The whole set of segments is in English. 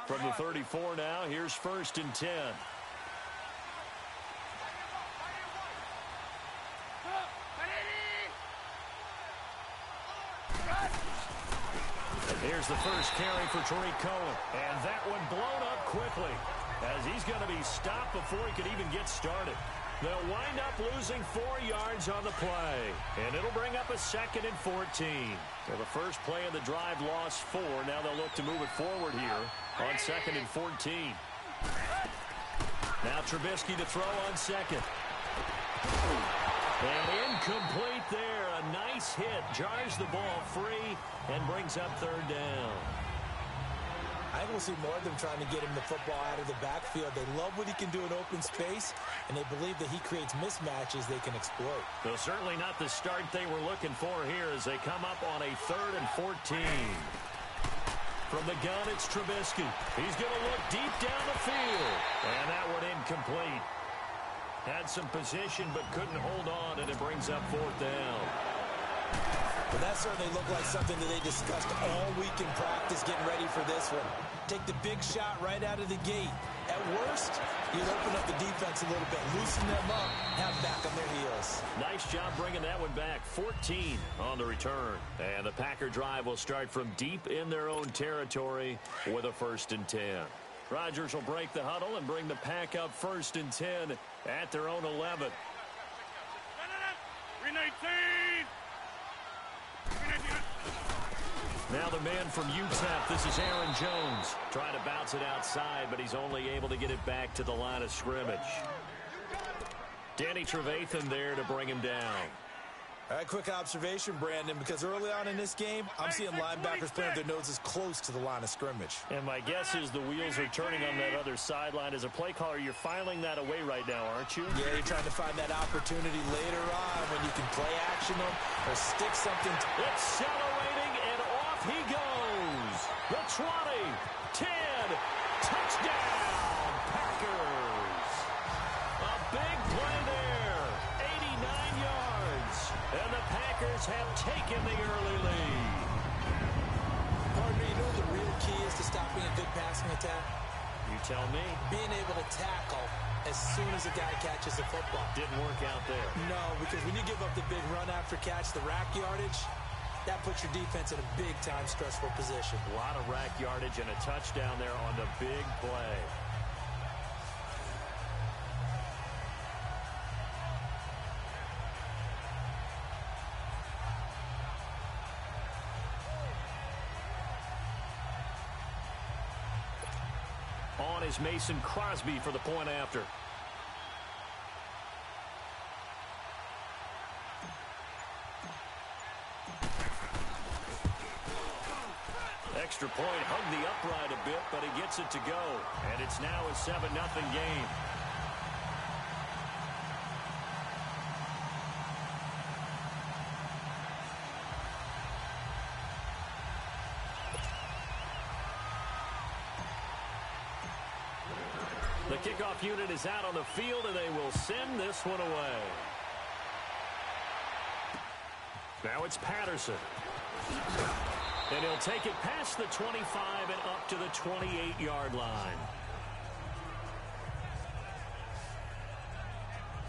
From the 34 now, here's 1st and 10. Here's the first carry for Tariq Cohen. And that one blown up quickly as he's going to be stopped before he could even get started. They'll wind up losing 4 yards on the play. And it'll bring up a 2nd and 14. So the first play of the drive lost 4. Now they'll look to move it forward here on 2nd and 14. Now Trubisky to throw on 2nd. And incomplete there. A nice hit. Jars the ball free and brings up 3rd down. I think we'll see more of them trying to get him the football out of the backfield. They love what he can do in open space, and they believe that he creates mismatches they can exploit. Though certainly not the start they were looking for here as they come up on a 3rd and 14. From the gun, it's Trubisky. He's going to look deep down the field. And that one incomplete. Had some position but couldn't hold on, and it brings up 4th down. Well, that certainly looked like something that they discussed all week in practice getting ready for this one. Take the big shot right out of the gate. At worst, you'd open up the defense a little bit, loosen them up, have them back on their heels. Nice job bringing that one back. 14 on the return. And the Packer drive will start from deep in their own territory with a 1st and 10. Rodgers will break the huddle and bring the Pack up 1st and 10 at their own 11. 319! Now the man from UTEP, this is Aaron Jones. Trying to bounce it outside, but he's only able to get it back to the line of scrimmage. Danny Trevathan there to bring him down. All right, quick observation, Brandon, because early on in this game, I'm seeing linebackers playing with their noses close to the line of scrimmage. And my guess is the wheels are turning on that other sideline. As a play caller, you're filing that away right now, aren't you? Yeah, you're trying to find that opportunity later on when you can play action them or stick something. Accelerating, and off he goes. The 20, 10, touchdown, Packers. A big play there, 89 yards. And the Packers have taken the early lead. Partner, you know what the real key is to stopping a good passing attack? You tell me. Being able to tackle as soon as a guy catches the football. Didn't work out there. No, because when you give up the big run after catch, the rack yardage, that puts your defense in a big-time stressful position. A lot of rack yardage and a touchdown there on the big play. On is Mason Crosby for the point after. Extra point, hugged the upright a bit, but he gets it to go. And it's now a 7-0 game. The kickoff unit is out on the field, and they will send this one away. Now it's Patterson. And he'll take it past the 25 and up to the 28-yard line.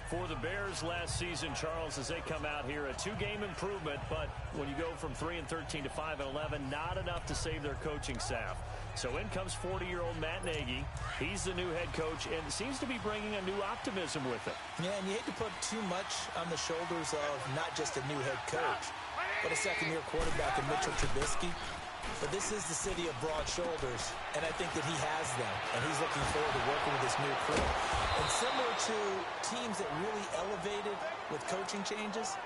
For the Bears last season, Charles, as they come out here, a 2-game improvement, but when you go from 3-13 to 5-11, not enough to save their coaching staff. So in comes 40-year-old Matt Nagy. He's the new head coach and seems to be bringing a new optimism with him. Yeah, and you hate to put too much on the shoulders of not just a new head coach, but a second-year quarterback in Mitchell Trubisky. But this is the city of broad shoulders, and I think that he has them, and he's looking forward to working with this new crew. And similar to teams that really elevated with coaching changes,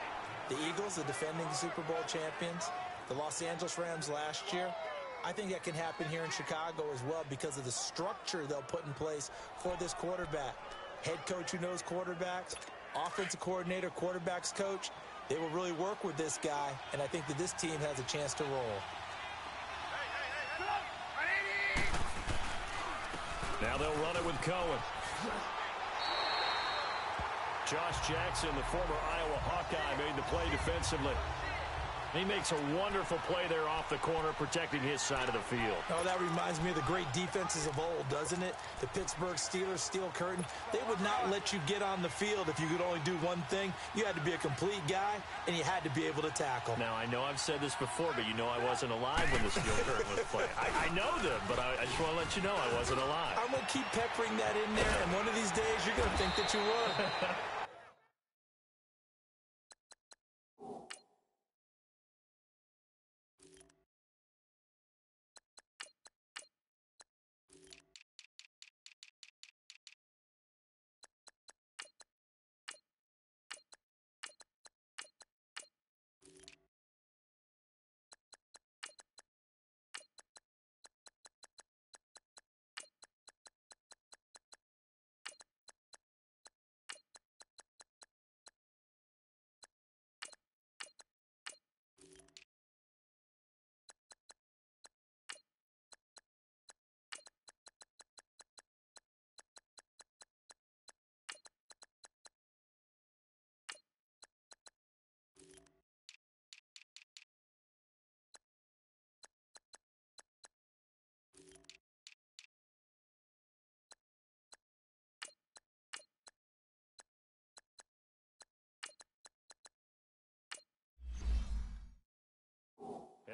the Eagles, the defending Super Bowl champions, the Los Angeles Rams last year, I think that can happen here in Chicago as well because of the structure they'll put in place for this quarterback. Head coach who knows quarterbacks, offensive coordinator, quarterbacks coach, they will really work with this guy, and I think that this team has a chance to roll. Now they'll run it with Cohen. Josh Jackson, the former Iowa Hawkeye, made the play defensively. He makes a wonderful play there off the corner, protecting his side of the field. Oh, that reminds me of the great defenses of old, doesn't it? The Pittsburgh Steelers, Steel Curtain. They would not let you get on the field if you could only do one thing. You had to be a complete guy, and you had to be able to tackle. Now, I know I've said this before, but you know I wasn't alive when the Steel Curtain was playing. I know them, but I just want to let you know I wasn't alive. I'm going to keep peppering that in there, and one of these days you're going to think that you were.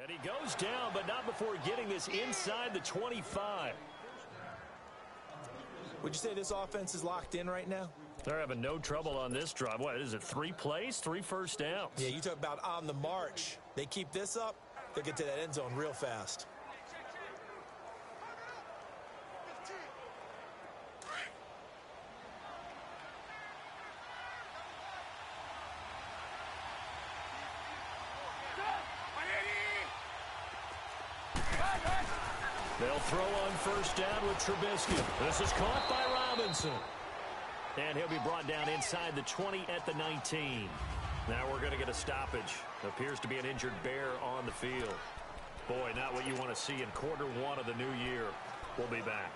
And he goes down, but not before getting this inside the 25. Would you say this offense is locked in right now? They're having no trouble on this drive. What is it, 3 plays, 3 first downs? Yeah, you talk about on the march. They keep this up, they'll get to that end zone real fast. They'll throw on first down with Trubisky. This is caught by Robinson. And he'll be brought down inside the 20 at the 19. Now we're going to get a stoppage. Appears to be an injured Bear on the field. Boy, not what you want to see in quarter 1 of the new year. We'll be back.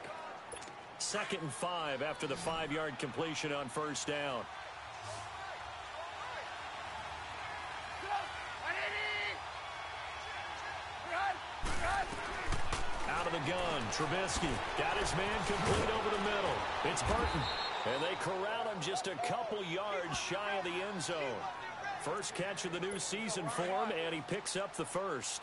2nd and 5 after the 5-yard completion on first down. Out of the gun, Trubisky got his man complete over the middle. It's Burton, and they corral him just a couple yards shy of the end zone. First catch of the new season for him, and he picks up the first.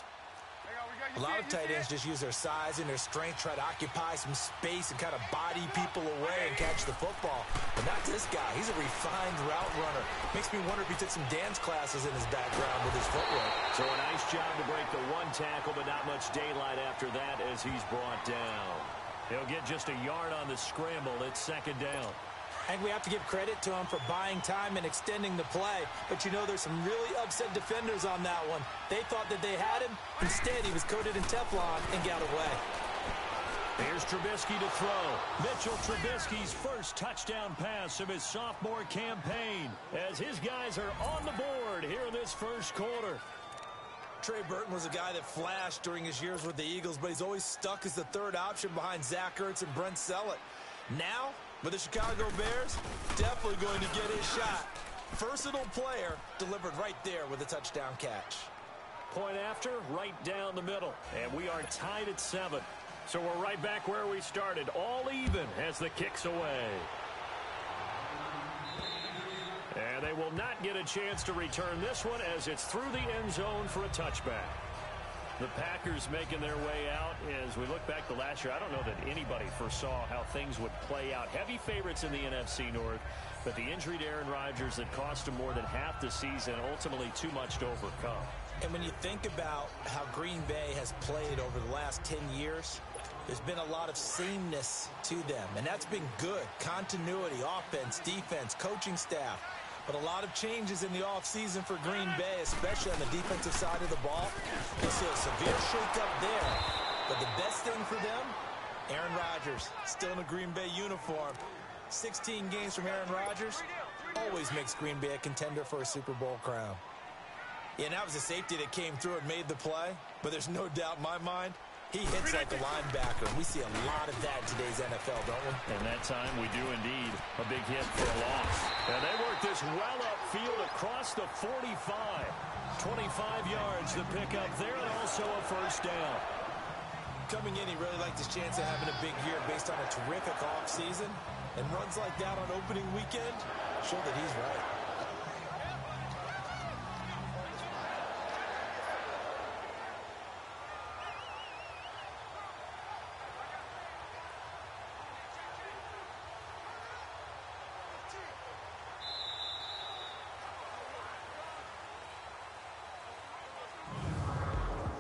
A lot of tight ends just use their size and their strength, try to occupy some space and kind of body people away and catch the football. But not this guy. He's a refined route runner. Makes me wonder if he took some dance classes in his background with his footwork. So a nice job to break the 1 tackle, but not much daylight after that as he's brought down. He'll get just a yard on the scramble. It's 2nd down. And we have to give credit to him for buying time and extending the play. But, you know, there's some really upset defenders on that one. They thought that they had him. Instead, he was coated in Teflon and got away. Here's Trubisky to throw. Mitchell Trubisky's first touchdown pass of his sophomore campaign as his guys are on the board here in this first quarter. Trey Burton was a guy that flashed during his years with the Eagles, but he's always stuck as the 3rd option behind Zach Ertz and Brent Sellett. Now, with the Chicago Bears, definitely going to get his shot. Versatile player delivered right there with a touchdown catch. Point after, right down the middle. And we are tied at 7. So we're right back where we started, all even as the kick's away. And they will not get a chance to return this one as it's through the end zone for a touchback. The Packers making their way out. As we look back to last year, I don't know that anybody foresaw how things would play out. Heavy favorites in the NFC North, but the injury to Aaron Rodgers that cost him more than half the season, ultimately too much to overcome. And when you think about how Green Bay has played over the last 10 years, there's been a lot of sameness to them, and that's been good. Continuity, offense, defense, coaching staff. But a lot of changes in the offseason for Green Bay, especially on the defensive side of the ball. You'll see a severe shakeup there. But the best thing for them, Aaron Rodgers, still in a Green Bay uniform. 16 games from Aaron Rodgers always makes Green Bay a contender for a Super Bowl crown. Yeah, and that was a safety that came through and made the play. But there's no doubt in my mind, He hits like a linebacker. We see a lot of that in today's NFL, don't we? And that time we do indeed. A big hit for a loss. And they work this well upfield across the 45. 25 yards to pick up there, and also a first down. Coming in, he really liked his chance of having a big year based on a terrific offseason. And runs like that on opening weekend show that he's right.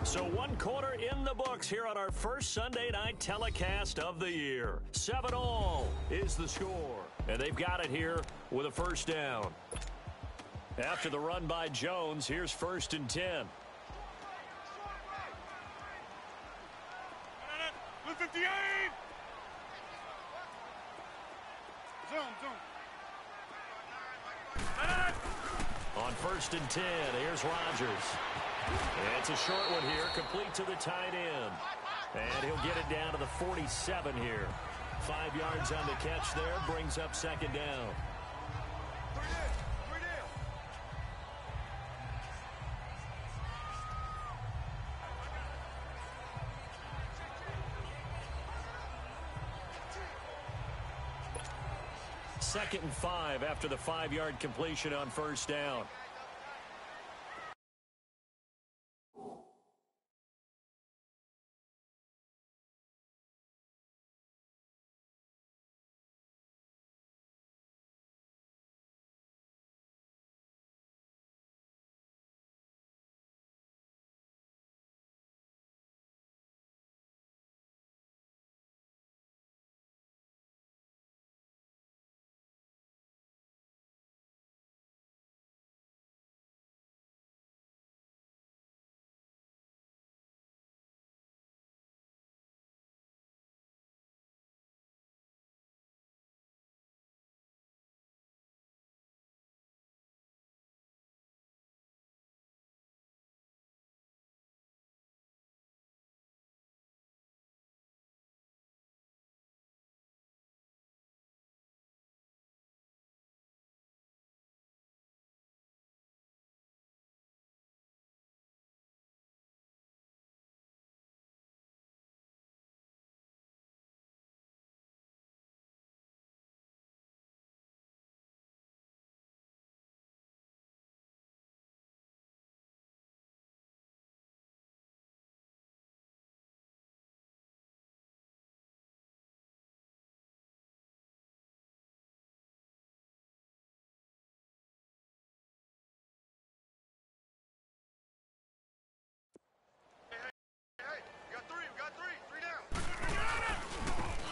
So 1 quarter in the books here on our first Sunday night telecast of the year. 7-all is the score. And they've got it here with a first down. After the run by Jones, here's 1st and 10. 158! Zone. On 1st and 10, here's Rodgers. It's a short one here, complete to the tight end. And he'll get it down to the 47 here. 5 yards on the catch there, brings up 2nd down. Second and 5 after the 5-yard completion on 1st down.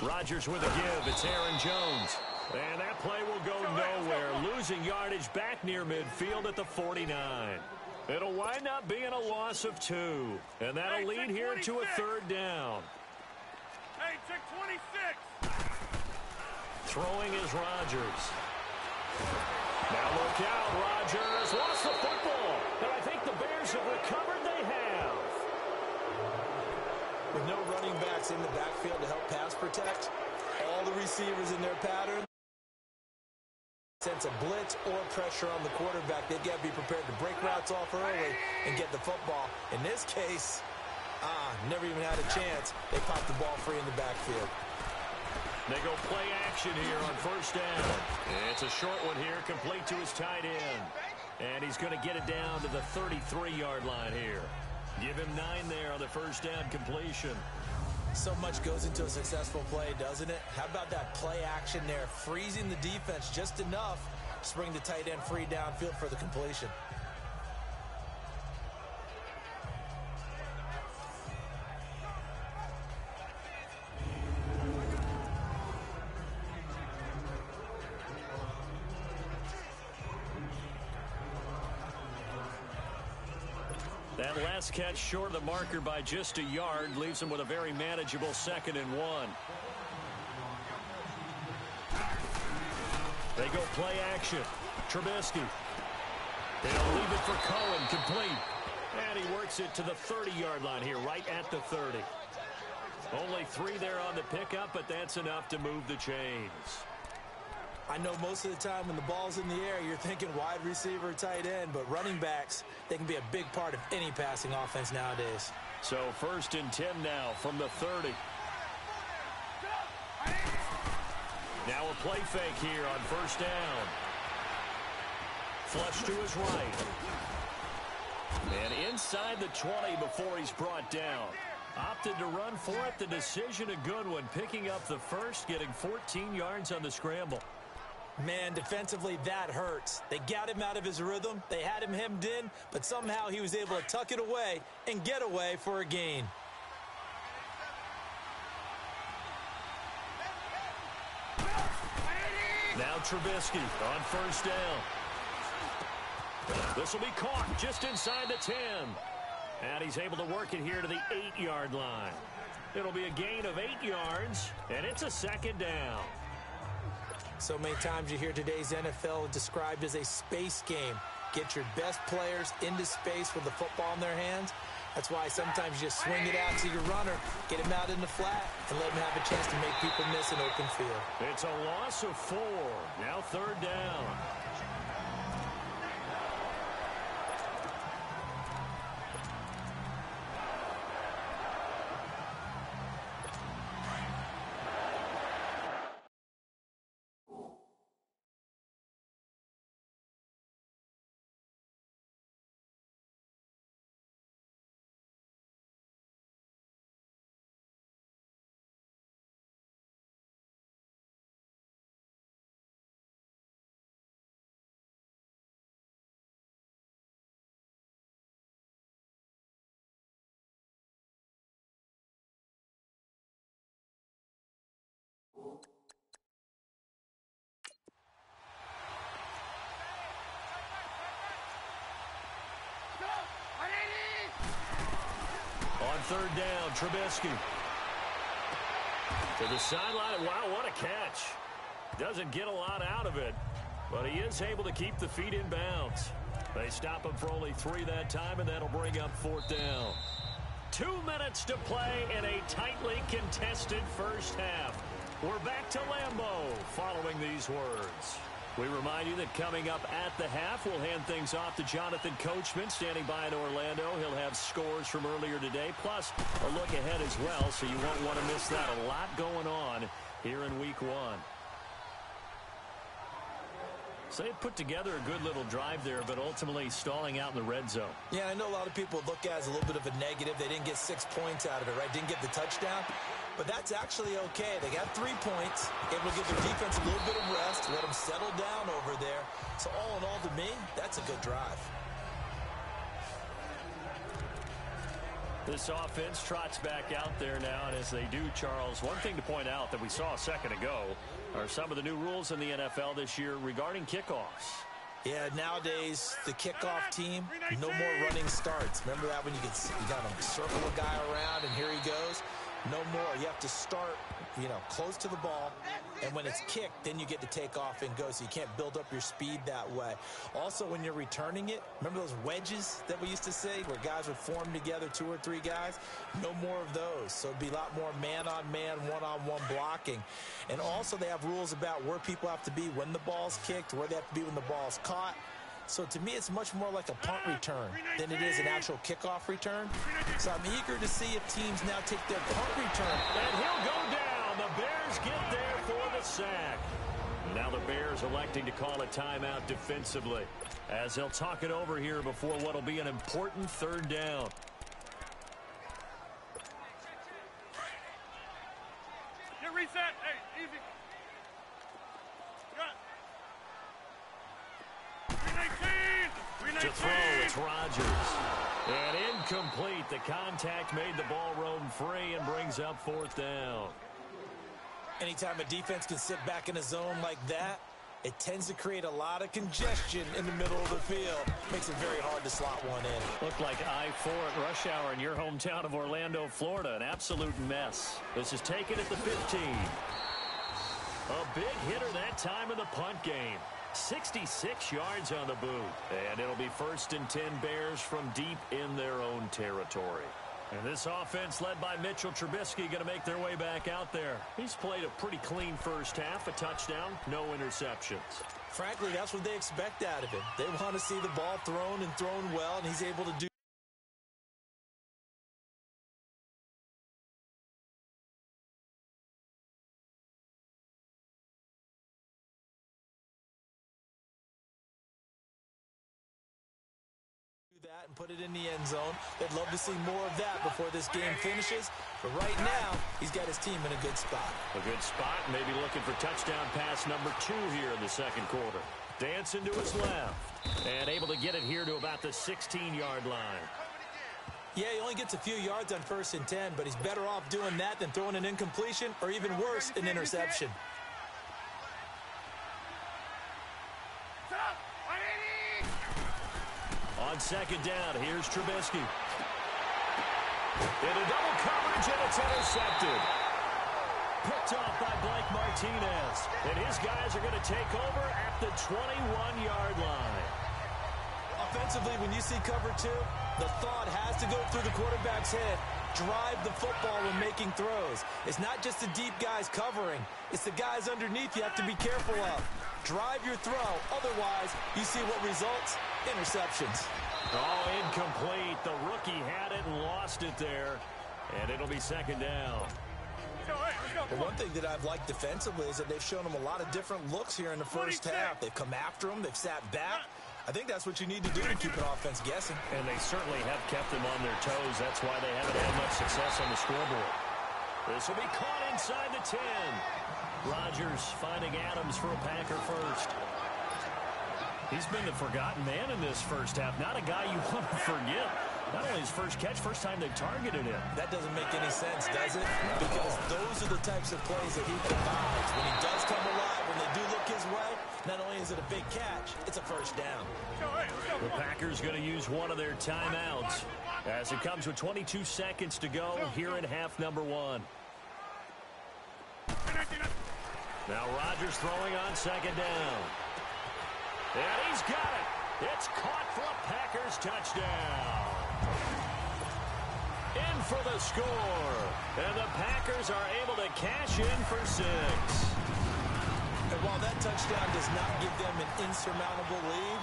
Rodgers with a give. It's Aaron Jones. And that play will go nowhere. Losing yardage back near midfield at the 49. It'll wind up being a loss of 2. And that'll lead here to a 3rd down. Hey, check 26. Throwing is Rodgers. Now look out. Rodgers lost the football. And I think the Bears have recovered. They have. With no running backs in the backfield to help pass protect, all the receivers in their pattern, sense of blitz or pressure on the quarterback, they've got to be prepared to break routes off early and get the football. In this case, never even had a chance. They popped the ball free in the backfield. They go play action here on 1st down. It's a short one here, complete to his tight end. And he's going to get it down to the 33-yard line here. Give him 9 there on the 1st down completion. So much goes into a successful play, doesn't it? How about that play action there? Freezing the defense just enough to bring the tight end free downfield for the completion. That last catch short of the marker by just a yard leaves him with a very manageable 2nd and 1. They go play action. Trubisky. They'll leave it for Cohen, complete. And he works it to the 30-yard line here, right at the 30. Only 3 there on the pickup, but that's enough to move the chains. I know most of the time when the ball's in the air, you're thinking wide receiver, tight end, but running backs, they can be a big part of any passing offense nowadays. So 1st and 10 now from the 30. Now a play fake here on 1st down. Flush to his right. And inside the 20 before he's brought down. Opted to run for it. The decision a good one. Picking up the first, getting 14 yards on the scramble. Man, defensively, that hurts. They got him out of his rhythm. They had him hemmed in, but somehow he was able to tuck it away and get away for a gain. Now Trubisky on 1st down. This will be caught just inside the 10. And he's able to work it here to the 8-yard line. It'll be a gain of 8 yards, and it's a 2nd down. So many times you hear today's NFL described as a space game. Get your best players into space with the football in their hands. That's why sometimes you just swing it out to your runner, get him out in the flat, and let him have a chance to make people miss an open field. It's a loss of 4. Now 3rd down. On 3rd down, Trubisky. To the sideline. Wow, what a catch. Doesn't get a lot out of it, but he is able to keep the feet in bounds. They stop him for only 3 that time, and that'll bring up 4th down. 2 minutes to play in a tightly contested first half. We're back to Lambeau following these words. We remind you that coming up at the half, we'll hand things off to Jonathan Coachman standing by in Orlando. He'll have scores from earlier today, plus a look ahead as well, so you won't want to miss that. A lot going on here in Week 1. So they put together a good little drive there, but ultimately stalling out in the red zone. Yeah, I know a lot of people look at it as a little bit of a negative. They didn't get 6 points out of it, right? Didn't get the touchdown. But that's actually okay. They got 3 points, able to give their defense a little bit of rest, let them settle down over there. So all in all, to me, that's a good drive. This offense trots back out there now, and as they do, Charles, one thing to point out that we saw a second ago are some of the new rules in the NFL this year regarding kickoffs. Yeah, nowadays, the kickoff team, no more running starts. Remember that when you got to circle a guy around, and here he goes? No more. You have to start, close to the ball, and when it's kicked, then you get to take off and go, so you can't build up your speed that way. Also, when you're returning it, remember those wedges that we used to say where guys would form together, 2 or 3 guys? No more of those. So it'd be a lot more man-on-man, one-on-one blocking. And also, they have rules about where people have to be when the ball's kicked, where they have to be when the ball's caught. So to me, it's much more like a punt return than it is an actual kickoff return. So I'm eager to see if teams now take their punt return. And he'll go down. The Bears get there for the sack. Now the Bears electing to call a timeout defensively as they'll talk it over here before what will be an important 3rd down. Get reset. Hey, easy. To throw, it's Rodgers. And incomplete. The contact made the ball roam free and brings up 4th down. Anytime a defense can sit back in a zone like that, it tends to create a lot of congestion in the middle of the field. Makes it very hard to slot one in. Looked like I-4 at rush hour in your hometown of Orlando, Florida. An absolute mess. This is taken at the 15. A big hitter that time in the punt game. 66 yards on the boot. And it'll be 1st and 10 Bears from deep in their own territory. And this offense led by Mitchell Trubisky going to make their way back out there. He's played a pretty clean first half, a touchdown, no interceptions. Frankly, that's what they expect out of him. They want to see the ball thrown and thrown well, and he's able to do that and put it in the end zone. They'd love to see more of that before this game finishes. But right now, he's got his team in a good spot. A good spot, maybe looking for touchdown pass number 2 here in the second quarter. Dancing to his left and able to get it here to about the 16-yard line. Yeah, he only gets a few yards on 1st and 10, but he's better off doing that than throwing an incompletion or even worse, an interception. On second down, here's Trubisky. Into double coverage, and it's intercepted. Picked off by Blake Martinez. And his guys are going to take over at the 21-yard line. Offensively, when you see cover 2, the thought has to go through the quarterback's head. Drive the football when making throws. It's not just the deep guys covering. It's the guys underneath you have to be careful of. Drive your throw. Otherwise, you see what results? Interceptions. Oh, incomplete. The rookie had it and lost it there. And it'll be second down. Well, one thing that I've liked defensively is that they've shown him a lot of different looks here in the first half. They've come after him. They've sat back. I think that's what you need to do to keep an offense guessing. And they certainly have kept them on their toes. That's why they haven't had much success on the scoreboard. This will be caught inside the 10. Rodgers finding Adams for a Packer first. He's been the forgotten man in this first half. Not a guy you want to forget. Not only his first catch, first time they've targeted him. That doesn't make any sense, does it? Because those are the types of plays that he provides. When he does come alive, when they do look his way, not only is it a big catch, it's a first down. The Packers going to use one of their timeouts as it comes with 22 seconds to go here in half number 1. Now Rodgers throwing on second down. And he's got it. It's caught for a Packers touchdown. In for the score. And the Packers are able to cash in for 6. And while that touchdown does not give them an insurmountable lead,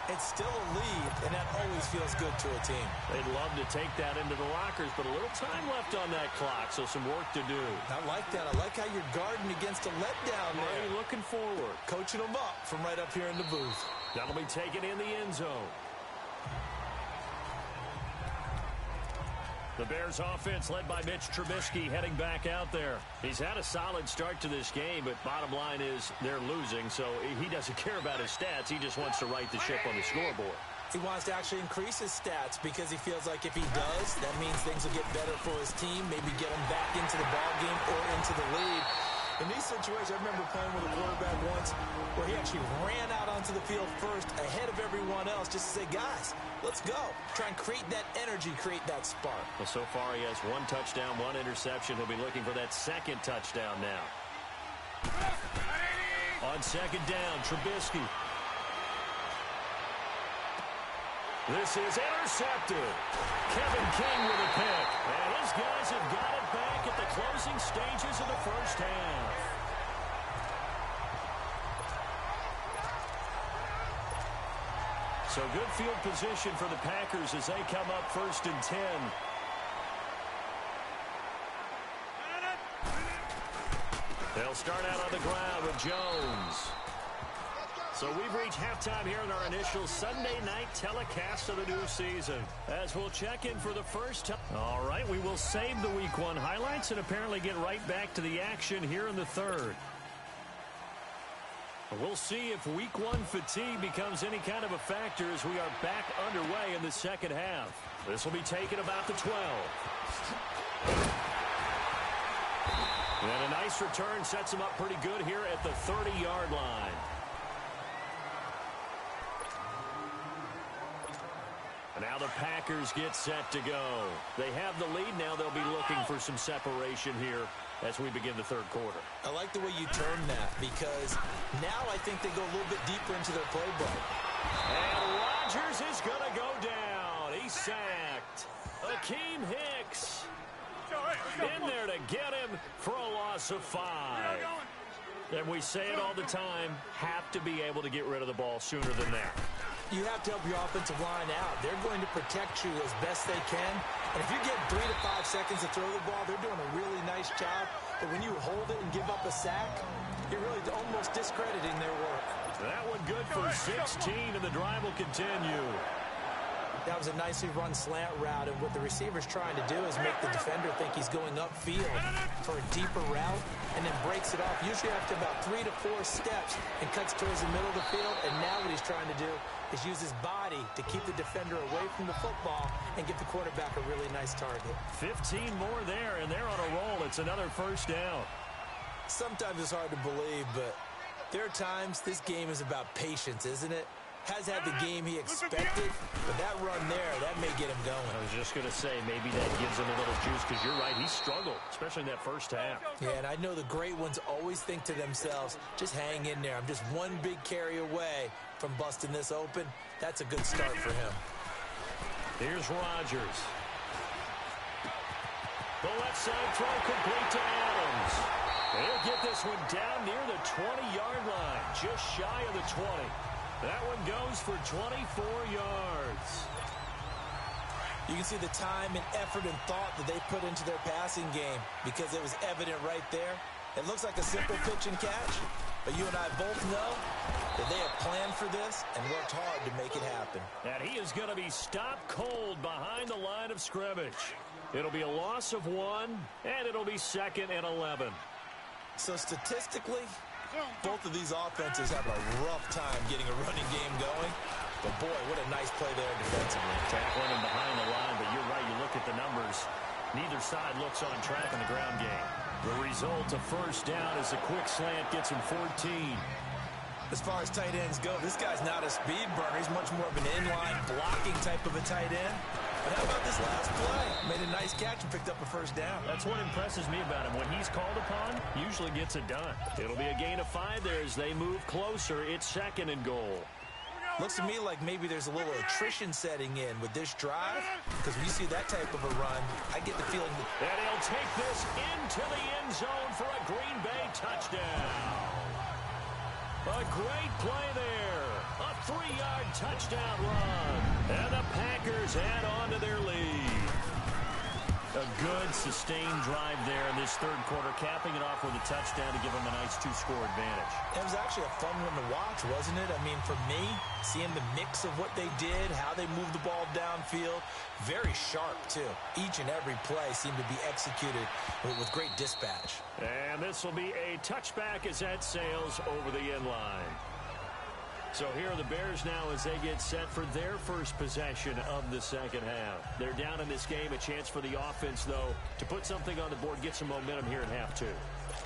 it's still a lead, and that always feels good to a team. They'd love to take that into the lockers, but a little time left on that clock, so some work to do. I like that. I like how you're guarding against a letdown there. Already looking forward. Coaching them up from right up here in the booth. That'll be taken in the end zone. The Bears offense led by Mitch Trubisky heading back out there. He's had a solid start to this game, but bottom line is they're losing, so he doesn't care about his stats. He just wants to right the ship on the scoreboard. He wants to actually increase his stats because he feels like if he does, that means things will get better for his team, maybe get him back into the ball game or into the lead. In these situations, I remember playing with a quarterback once where he actually ran out onto the field first ahead of everyone else just to say, guys, let's go. Try and create that energy, create that spark. Well, so far he has 1 touchdown, 1 interception. He'll be looking for that second touchdown now. On second down, Trubisky. This is intercepted. Kevin King with a pick. And his guys have got it back at the closing stages of the first half. So good field position for the Packers as they come up 1st and 10. They'll start out on the ground with Jones. So we've reached halftime here in our initial Sunday night telecast of the new season. As we'll check in for the first time. All right, we will save the Week 1 highlights and apparently get right back to the action here in the third. We'll see if Week 1 fatigue becomes any kind of a factor as we are back underway in the second half. This will be taken about the 12. And a nice return sets him up pretty good here at the 30-yard line. Now the Packers get set to go. They have the lead. Now they'll be looking for some separation here as we begin the third quarter. I like the way you term that because now I think they go a little bit deeper into their playbook. And Rodgers is going to go down. He's sacked. Akeem Hicks in there to get him for a loss of 5. And we say it all the time, have to be able to get rid of the ball sooner than that. You have to help your offensive line out. They're going to protect you as best they can. And if you get 3 to 5 seconds to throw the ball, they're doing a really nice job. But when you hold it and give up a sack, you're really almost discrediting their work. That one good for 16, and the drive will continue. That was a nicely run slant route, and what the receiver's trying to do is make the defender think he's going upfield for a deeper route and then breaks it off, usually after about 3 to 4 steps, and cuts towards the middle of the field. And now what he's trying to do is use his body to keep the defender away from the football and give the quarterback a really nice target. 15 more there, and they're on a roll. It's another first down. Sometimes it's hard to believe, but there are times this game is about patience, isn't it? Has had the game he expected, but that run there, that may get him going. I was just going to say, maybe that gives him a little juice, because you're right, he struggled, especially in that first half. Yeah, and I know the great ones always think to themselves, just hang in there. I'm just one big carry away from busting this open. That's a good start for him. Here's Rodgers. The left side throw complete to Adams. He'll get this one down near the 20-yard line, just shy of the 20. That one goes for 24 yards. You can see the time and effort and thought that they put into their passing game because it was evident right there. It looks like a simple pitch and catch, but you and I both know that they have planned for this and worked hard to make it happen. And he is going to be stopped cold behind the line of scrimmage. It'll be a loss of 1, and it'll be 2nd and 11. So statistically, both of these offenses have a rough time getting a running game going. But, boy, what a nice play there defensively. Tackling him behind the line, but you're right. You look at the numbers. Neither side looks on track in the ground game. The result, a first down, as a quick slant gets him 14. As far as tight ends go, this guy's not a speed burner. He's much more of an inline blocking type of a tight end. But how about this last play? Made a nice catch and picked up a first down. That's what impresses me about him. When he's called upon, usually gets it done. It'll be a gain of 5 there as they move closer. It's 2nd and goal. Looks to me like maybe there's a little attrition setting in with this drive, because when you see that type of a run, I get the feeling that... And he'll take this into the end zone for a Green Bay touchdown. A great play there. A 3-yard touchdown run. And the Packers add on to their lead. A good, sustained drive there in this third quarter, capping it off with a touchdown to give them a nice 2-score advantage. It was actually a fun one to watch, wasn't it? I mean, for me, seeing the mix of what they did, how they moved the ball downfield, very sharp, too. Each and every play seemed to be executed with great dispatch. And this will be a touchback as that sails over the end line. So here are the Bears now as they get set for their first possession of the second half. They're down in this game. A chance for the offense, though, to put something on the board, get some momentum here in half 2.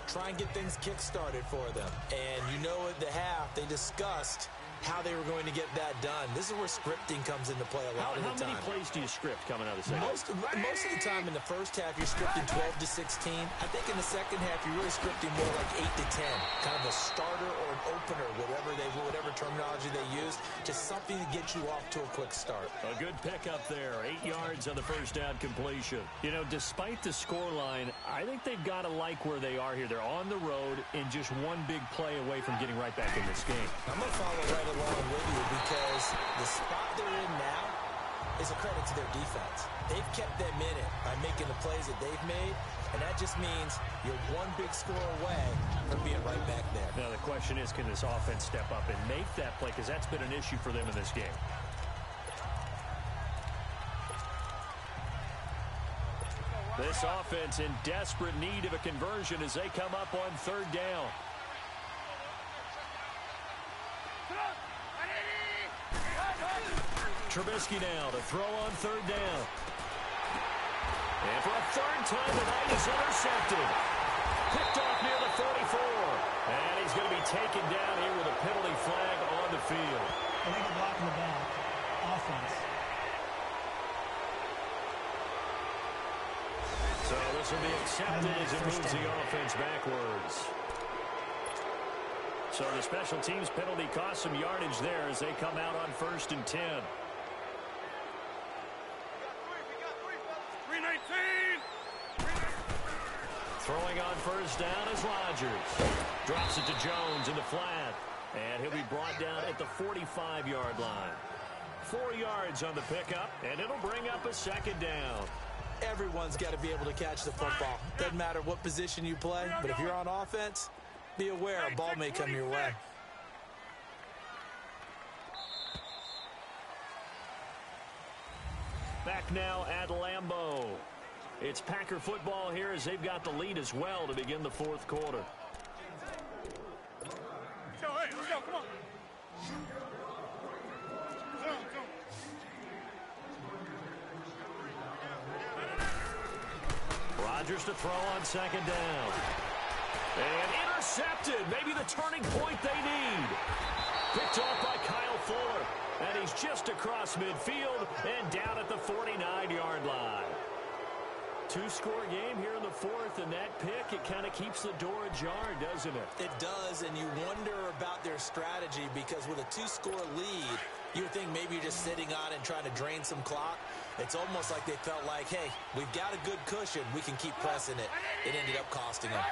Try and get things kick-started for them. And you know at the half, they discussed how they were going to get that done. This is where scripting comes into play a lot of the time. How many plays do you script coming out of the second? Most of the time in the first half, you're scripting 12 to 16. I think in the second half, you're really scripting more like 8 to 10. Kind of a starter or an opener, whatever terminology they use. Just something to get you off to a quick start. A good pickup there. 8 yards on the first down completion. You know, despite the scoreline, I think they've got to like where they are here. They're on the road and just one big play away from getting right back in this game. I'm going to follow right along with you because the spot they're in now is a credit to their defense. They've kept them in it by making the plays that they've made, and that just means you're one big score away from being right back there. Now the question is, can this offense step up and make that play? Because that's been an issue for them in this game. This offense in desperate need of a conversion as they come up on third down. Trubisky now to throw on third down. And for a third time tonight, he's intercepted. Picked off near the 44. And he's going to be taken down here with a penalty flag on the field. Illegal block in the back. Offense. So this will be accepted as it moves the offense backwards. So the special teams penalty cost some yardage there as they come out on 1st and 10. on first down is Rodgers. Drops it to Jones into flat. And he'll be brought down at the 45-yard line. 4 yards on the pickup, and it'll bring up a second down. Everyone's got to be able to catch the football. Doesn't matter what position you play, but if you're on offense, be aware a ball may come your way. Back now at Lambeau. It's Packer football here as they've got the lead as well to begin the fourth quarter. Let's go, come on. Rodgers to throw on second down. And intercepted. Maybe the turning point they need. Picked off by Kyle Fuller. And he's just across midfield and down at the 49-yard line. Two-score game here in the fourth, and that pick, it kind of keeps the door ajar, doesn't it? It does, and you wonder about their strategy because with a two-score lead, you would think maybe you're just sitting on it and trying to drain some clock. It's almost like they felt like, hey, we've got a good cushion. We can keep pressing it. It ended up costing them.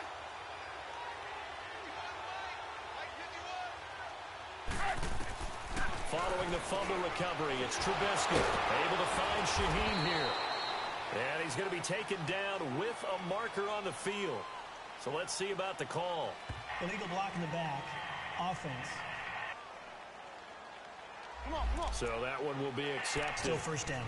Following the fumble recovery, it's Trubisky able to find Shaheen here. And he's going to be taken down with a marker on the field. So let's see about the call. Illegal block in the back. Offense. Come on. So that one will be accepted. Still first down.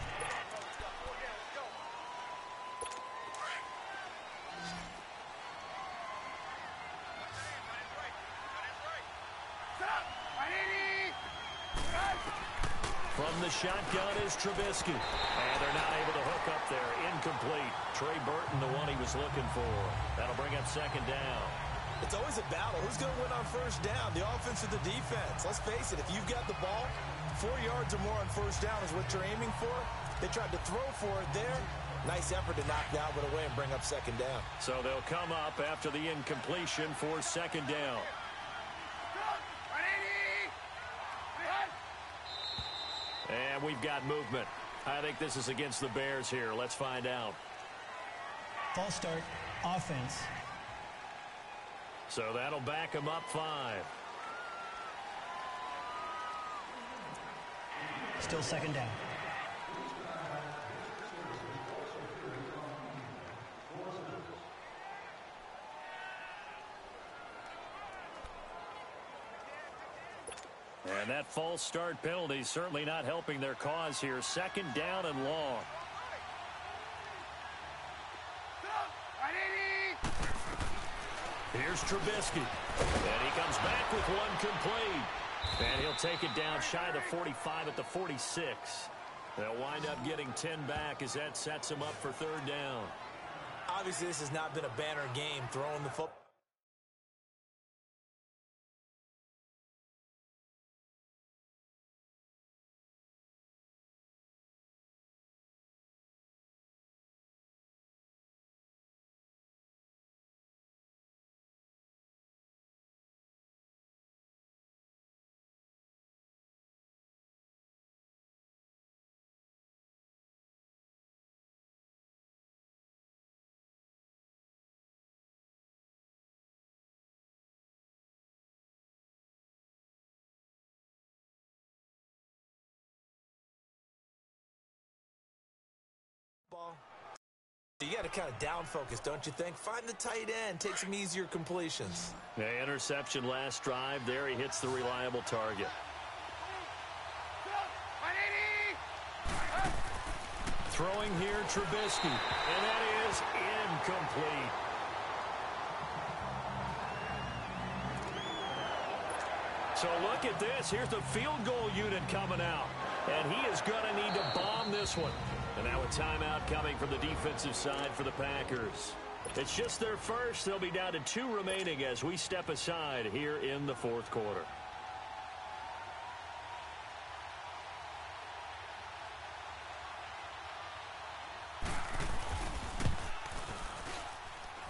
From the shotgun is Trubisky. And they're not able to hook up there. Incomplete. Trey Burton, the one he was looking for. That'll bring up second down. It's always a battle. Who's going to win on first down? The offense or the defense? Let's face it, if you've got the ball, 4 yards or more on first down is what you're aiming for. They tried to throw for it there. Nice effort to knock that one away and bring up second down. So they'll come up after the incompletion for second down. And we've got movement. I think this is against the Bears here. Let's find out. False start. Offense. So that'll back them up 5. Still second down. And that false start penalty certainly not helping their cause here. Second down and long. Here's Trubisky. And he comes back with one complete. And he'll take it down shy of the 45 at the 46. They'll wind up getting 10 back as that sets them up for third down. Obviously, this has not been a banner game throwing the football. You got to kind of down focus, don't you think? Find the tight end, take some easier completions. The interception last drive there. He hits the reliable target. Throwing here, Trubisky, and that is incomplete. So look at this. Here's the field goal unit coming out, and he is going to need to bomb this one. And now a timeout coming from the defensive side for the Packers. It's just their first. They'll be down to 2 remaining as we step aside here in the fourth quarter.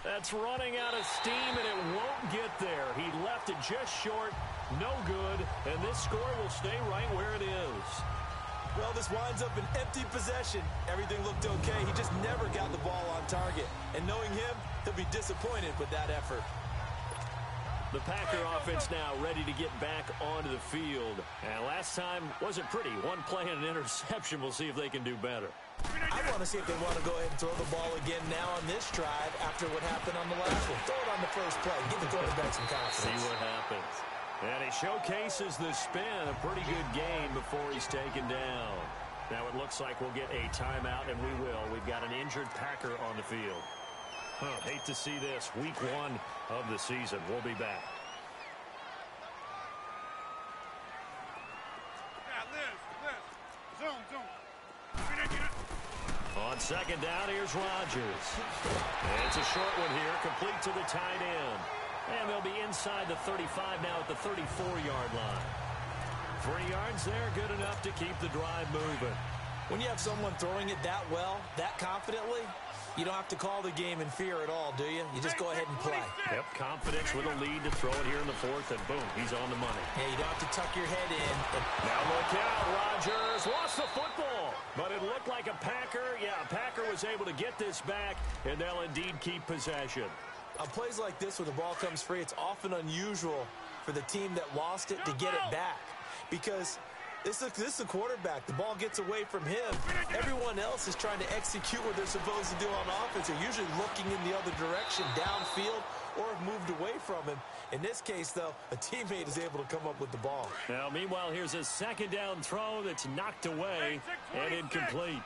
That's running out of steam, and it won't get there. He left it just short, no good, and this score will stay right where it is. Well, this winds up an empty possession. Everything looked okay. He just never got the ball on target. And knowing him, He'll be disappointed with that effort. The Packer offense now ready to get back onto the field. And last time wasn't pretty. One play and an interception. We'll see if they can do better. I want to see if they want to go ahead and throw the ball again now on this drive after what happened on the last one. Throw it on the first play. Give the quarterback some confidence. See what happens. And he showcases the spin. A pretty good game before he's taken down. Now it looks like we'll get a timeout, and we will. We've got an injured Packer on the field. Hate to see this. Week 1 of the season. We'll be back. Yeah, Liz. Zoom. On second down, here's Rodgers. And it's a short one here, complete to the tight end. And they'll be inside the 35 now at the 34-yard line. 3 yards there, good enough to keep the drive moving. When you have someone throwing it that well, that confidently, you don't have to call the game in fear at all, do you? You just go ahead and play. Yep, confidence with a lead to throw it here in the 4th, and boom, he's on the money. Yeah, you don't have to tuck your head in. Now look out, Rodgers lost the football. But it looked like a Packer. Yeah, a Packer was able to get this back, and they'll indeed keep possession. On plays like this where the ball comes free, it's often unusual for the team that lost it to get it back. Because this is a quarterback. The ball gets away from him. Everyone else is trying to execute what they're supposed to do on offense. They're usually looking in the other direction, downfield, or have moved away from him. In this case, though, a teammate is able to come up with the ball. Now, meanwhile, here's a second down throw that's knocked away and incomplete.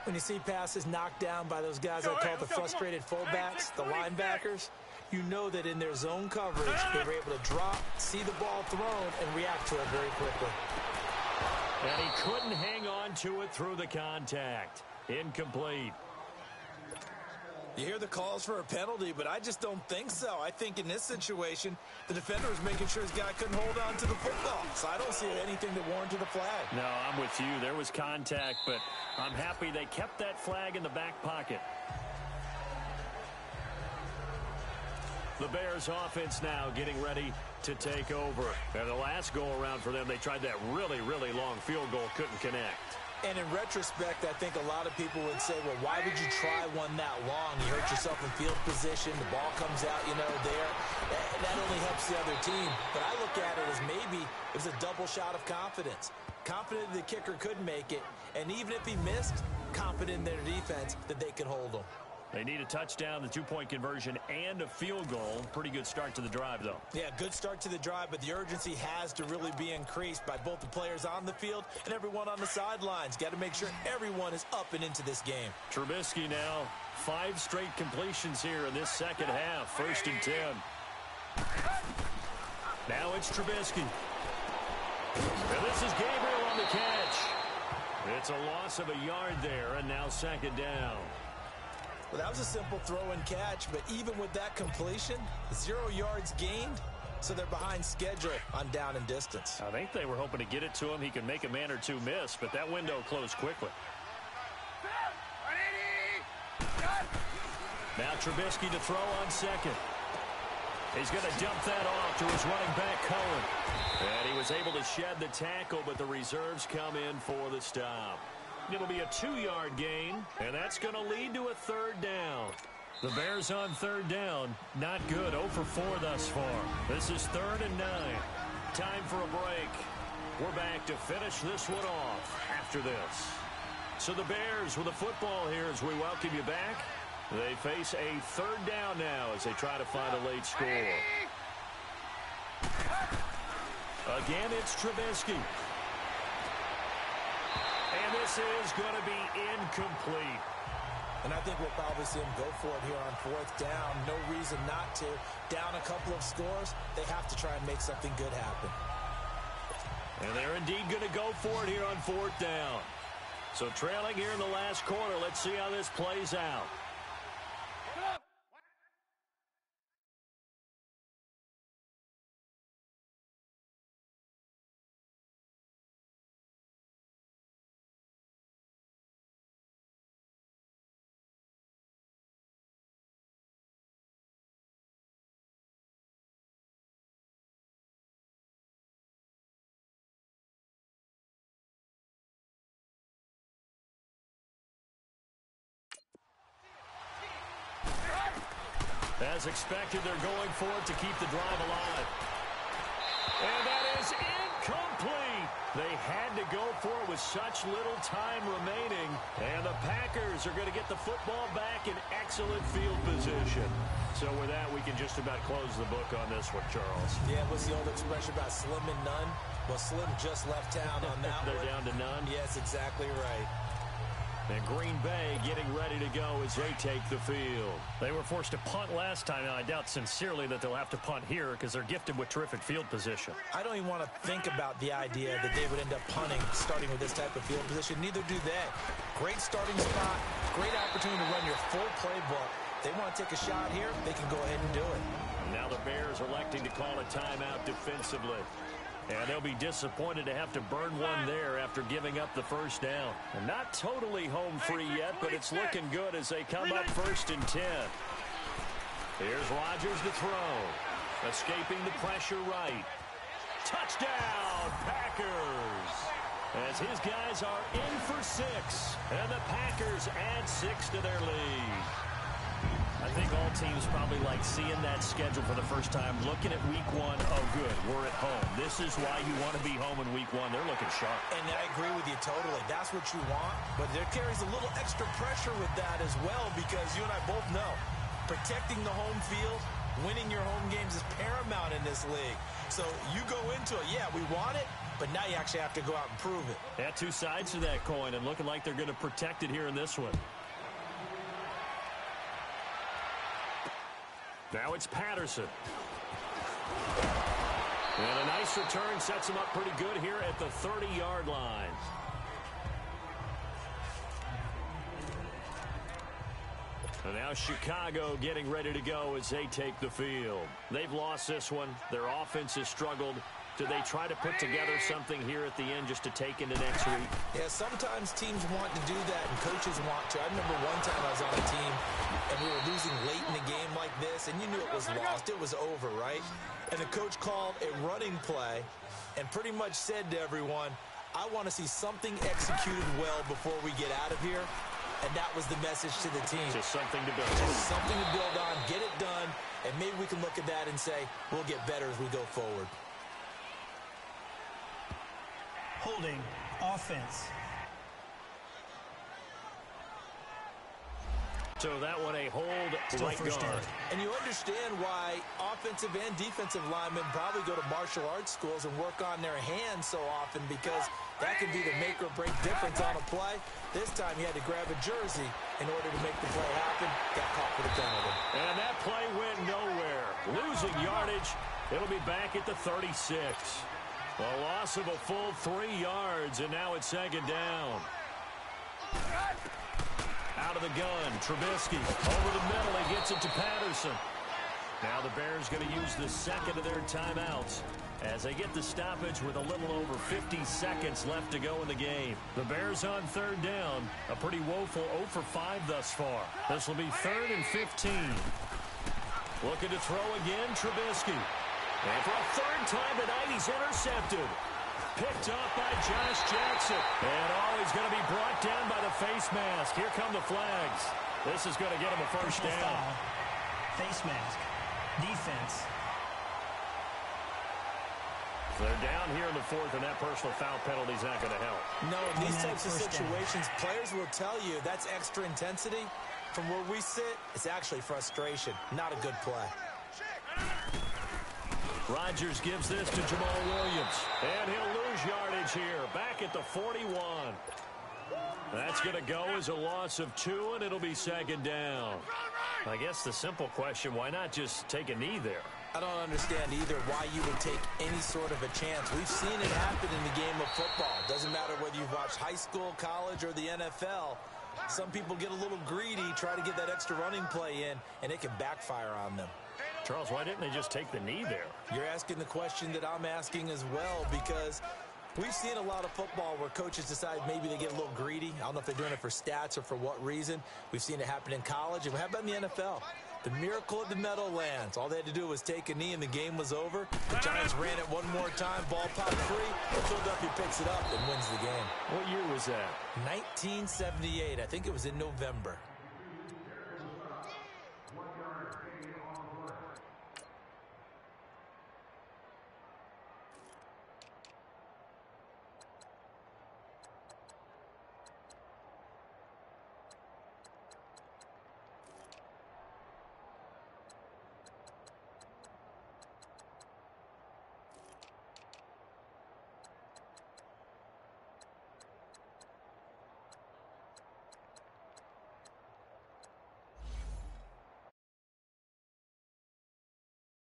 When you see passes knocked down by those guys I call the frustrated fullbacks, the linebackers, you know that in their zone coverage, they were able to drop, see the ball thrown, and react to it very quickly. And he couldn't hang on to it through the contact. Incomplete. You hear the calls for a penalty, but I just don't think so. I think in this situation, the defender was making sure his guy couldn't hold on to the football. So I don't see anything that warranted a flag. No, I'm with you. There was contact, but I'm happy they kept that flag in the back pocket. The Bears offense now getting ready to take over. And the last go-around for them, they tried that really, really long field goal, couldn't connect. And in retrospect, I think a lot of people would say, well, why would you try one that long? You hurt yourself in field position. The ball comes out, there. That only helps the other team. But I look at it as maybe it was a double shot of confidence. Confident the kicker could make it. And even if he missed, confident in their defense that they could hold him. They need a touchdown, the two-point conversion, and a field goal. Pretty good start to the drive, though. Yeah, good start to the drive, but the urgency has to really be increased by both the players on the field and everyone on the sidelines. Got to make sure everyone is up and into this game. Trubisky now, 5 straight completions here in this second half. 1st and 10. Now it's Trubisky. And this is Gabriel on the catch. It's a loss of a yard there, and now 2nd down. Well, that was a simple throw and catch, but even with that completion, 0 yards gained, so they're behind schedule on down and distance. I think they were hoping to get it to him. He could make a man or two miss, but that window closed quickly. Now Trubisky to throw on 2nd. He's going to dump that off to his running back, Cohen. And he was able to shed the tackle, but the reserves come in for the stop. It'll be a 2-yard gain, and that's going to lead to a 3rd down. The Bears on 3rd down, not good. 0 for 4 thus far. This is 3rd and 9. Time for a break. We're back to finish this one off after this. So the Bears with the football here as we welcome you back. They face a 3rd down now as they try to find a late score. Again, it's Trubisky. And this is going to be incomplete. And I think we'll probably see him go for it here on 4th down. No reason not to. Down a couple of scores, they have to try and make something good happen. And they're indeed going to go for it here on 4th down. So trailing here in the last quarter, let's see how this plays out. As expected, they're going for it to keep the drive alive. And that is incomplete. They had to go for it with such little time remaining. And the Packers are going to get the football back in excellent field position. So with that, we can just about close the book on this one, Charles. Yeah, what's the old expression about slim and none? Well, Slim just left town on that They're one. down to none? Yes, exactly right. And Green Bay getting ready to go as they take the field. They were forced to punt last time. Now, I doubt sincerely that they'll have to punt here because they're gifted with terrific field position. I don't even want to think about the idea that they would end up punting starting with this type of field position. Neither do they. Great starting spot, great opportunity to run your full playbook. They want to take a shot here, they can go ahead and do it. Now the Bears electing to call a timeout defensively. And they'll be disappointed to have to burn one there after giving up the first down. And not totally home free yet, but it's looking good as they come up 1st and 10. Here's Rodgers to throw. Escaping the pressure right. Touchdown, Packers! As his guys are in for 6. And the Packers add 6 to their lead. I think all teams probably like seeing that schedule for the first time, looking at week 1. Oh, good, we're at home. This is why you want to be home in week 1. They're looking sharp. And I agree with you totally. That's what you want. But there carries a little extra pressure with that as well because you and I both know protecting the home field, winning your home games is paramount in this league. So you go into it, yeah, we want it, but now you actually have to go out and prove it. Yeah, 2 sides to that coin and looking like they're going to protect it here in this one. Now it's Patterson. And a nice return sets him up pretty good here at the 30-yard line. And now Chicago getting ready to go as they take the field. They've lost this one. Their offense has struggled. Do they try to put together something here at the end just to take into next week? Yeah, sometimes teams want to do that and coaches want to. I remember one time I was on a team and we were losing late in the game like this and you knew it was lost. It was over, right? And the coach called a running play and pretty much said to everyone, I want to see something executed well before we get out of here. And that was the message to the team. Just something to build on. Just something to build on, get it done, and maybe we can look at that and say, we'll get better as we go forward. Holding offense. So that one a hold Still right first guard. down. And you understand why offensive and defensive linemen probably go to martial arts schools and work on their hands so often because that can be the make or break difference on a play. This time he had to grab a jersey in order to make the play happen. Got caught for the penalty. And that play went nowhere. Losing yardage. It'll be back at the 36. A loss of a full 3 yards, and now it's 2nd down. Out of the gun, Trubisky over the middle. He gets it to Patterson. Now the Bears going to use the second of their timeouts as they get the stoppage with a little over 50 seconds left to go in the game. The Bears on 3rd down. A pretty woeful 0 for 5 thus far. This will be 3rd and 15. Looking to throw again, Trubisky. And for a 3rd time tonight, he's intercepted. Picked up by Josh Jackson. And he's going to be brought down by the face mask. Here come the flags. This is going to get him a first Personal down. foul. Face mask. Defense. They're down here in the 4th, and that personal foul penalty is not going to help. No, in these Automatic types of first down. situations, players will tell you that's extra intensity. From where we sit, it's actually frustration. Not a good play. Rodgers gives this to Jamal Williams. And he'll lose yardage here. Back at the 41. That's going to go as a loss of 2, and it'll be 2nd down. I guess the simple question, why not just take a knee there? I don't understand either why you would take any sort of a chance. We've seen it happen in the game of football. Doesn't matter whether you've watched high school, college, or the NFL. Some people get a little greedy, try to get that extra running play in, and it can backfire on them. Charles, why didn't they just take the knee there? You're asking the question that I'm asking as well because we've seen a lot of football where coaches decide maybe they get a little greedy. I don't know if they're doing it for stats or for what reason. We've seen it happen in college. And how about in the NFL? The miracle of the Meadowlands. All they had to do was take a knee and the game was over. The Giants ran it one more time. Ball popped free. Philadelphia picks it up and wins the game. What year was that? 1978. I think it was in November.